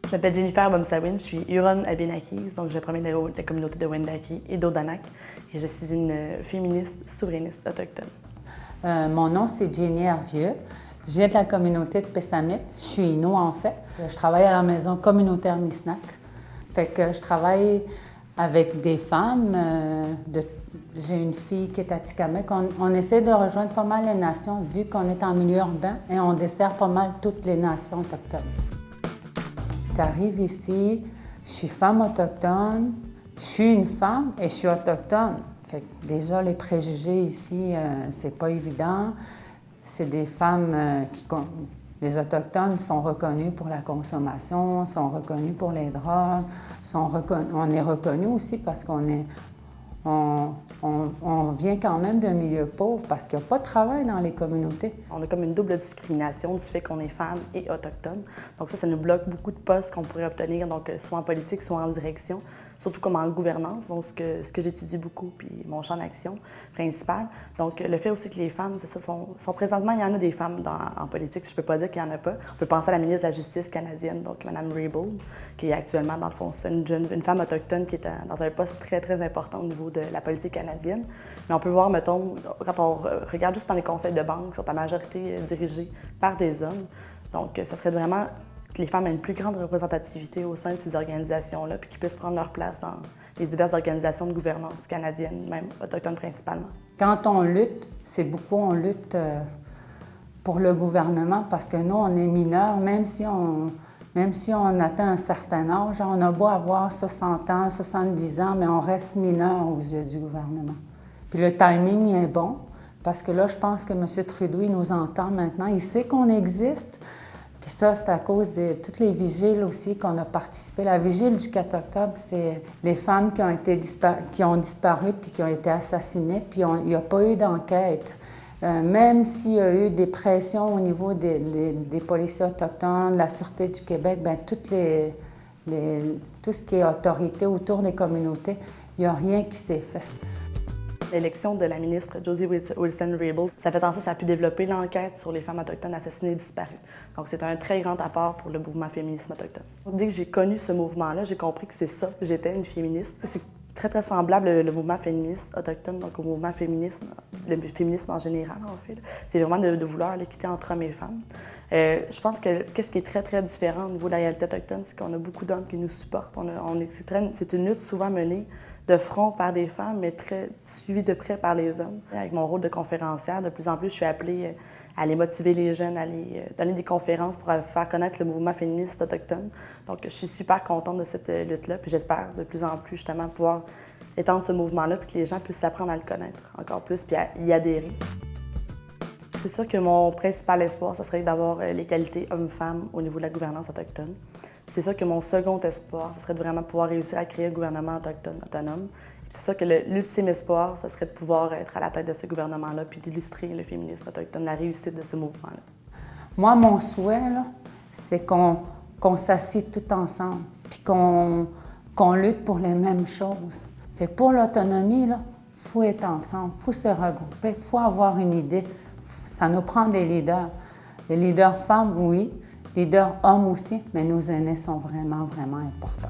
Je m'appelle Jennifer Bomsawin, je suis Huron Abénaquise, donc je promène la communauté de Wendake et d'Odanak et je suis une féministe souverainiste autochtone. Mon nom, c'est Jenny Hervieux. Je viens de la communauté de Pessamit. Je suis Innu, en fait. Je travaille à la maison communautaire Misnak. Fait que je travaille avec des femmes. J'ai une fille qui est à Tikamek. On essaie de rejoindre pas mal les nations, vu qu'on est en milieu urbain, et on dessert pas mal toutes les nations autochtones. J'arrive ici, je suis femme autochtone, je suis une femme et je suis autochtone. Fait que déjà, les préjugés ici, c'est pas évident. C'est des femmes les Autochtones sont reconnus pour la consommation, sont reconnus pour les drogues, on est reconnus aussi parce qu'on vient quand même d'un milieu pauvre parce qu'il n'y a pas de travail dans les communautés. On a comme une double discrimination du fait qu'on est femme et autochtone. Donc ça nous bloque beaucoup de postes qu'on pourrait obtenir, donc soit en politique, soit en direction, surtout comme en gouvernance, donc ce que j'étudie beaucoup, puis mon champ d'action principal. Donc le fait aussi que les femmes, c'est ça, sont présentement, il y en a des femmes en politique, je ne peux pas dire qu'il n'y en a pas. On peut penser à la ministre de la Justice canadienne, donc Mme Raybould, qui est actuellement, dans le fond, c'est une femme autochtone qui est dans un poste très, très important au niveau de la politique canadienne. Mais on peut voir, mettons, quand on regarde juste dans les conseils de banque, sont à majorité dirigés par des hommes. Donc, ça serait vraiment que les femmes aient une plus grande représentativité au sein de ces organisations-là, puis qu'ils puissent prendre leur place dans les diverses organisations de gouvernance canadiennes, même autochtones principalement. Quand on lutte, on lutte pour le gouvernement parce que nous, on est mineurs, même si on atteint un certain âge, on a beau avoir 60 ans, 70 ans, mais on reste mineur aux yeux du gouvernement. Puis le timing est bon, parce que là, je pense que M. Trudeau, il nous entend maintenant, il sait qu'on existe. Puis ça, c'est à cause de toutes les vigiles aussi qu'on a participé. La vigile du 4 octobre, c'est les femmes qui ont disparu puis qui ont été assassinées, puis il n'y a pas eu d'enquête. Même s'il y a eu des pressions au niveau des policiers autochtones, de la Sûreté du Québec, bien, tout ce qui est autorité autour des communautés, il n'y a rien qui s'est fait. L'élection de la ministre Josie Wilson-Raybould, ça fait en sorte que ça a pu développer l'enquête sur les femmes autochtones assassinées et disparues. Donc, c'est un très grand apport pour le mouvement féminisme autochtone. Dès que j'ai connu ce mouvement-là, j'ai compris que c'est ça, que j'étais une féministe. C'est très, très semblable, le mouvement féministe autochtone, donc au mouvement féminisme, le féminisme en général, en fait. C'est vraiment de vouloir l'équité entre hommes et femmes. Je pense que ce qui est très, très différent au niveau de la réalité autochtone, c'est qu'on a beaucoup d'hommes qui nous supportent. C'est une lutte souvent menée de front par des femmes, mais très suivie de près par les hommes. Avec mon rôle de conférencière, de plus en plus, je suis appelée à aller motiver les jeunes, à aller donner des conférences pour faire connaître le mouvement féministe autochtone. Donc, je suis super contente de cette lutte-là, puis j'espère de plus en plus, justement, pouvoir étendre ce mouvement-là, puis que les gens puissent apprendre à le connaître encore plus, puis à y adhérer. C'est sûr que mon principal espoir, ce serait d'avoir l'égalité homme-femme au niveau de la gouvernance autochtone. C'est sûr que mon second espoir, ce serait de vraiment pouvoir réussir à créer un gouvernement autochtone autonome. C'est sûr que l'ultime espoir, ce serait de pouvoir être à la tête de ce gouvernement-là puis d'illustrer le féminisme autochtone, la réussite de ce mouvement-là. Moi, mon souhait, là, c'est qu'on s'assied tout ensemble puis qu'on lutte pour les mêmes choses. Fait pour l'autonomie, il faut être ensemble, il faut se regrouper, il faut avoir une idée. Ça nous prend des leaders. Les leaders femmes, oui. Leaders hommes aussi, mais nos aînés sont vraiment, vraiment importants.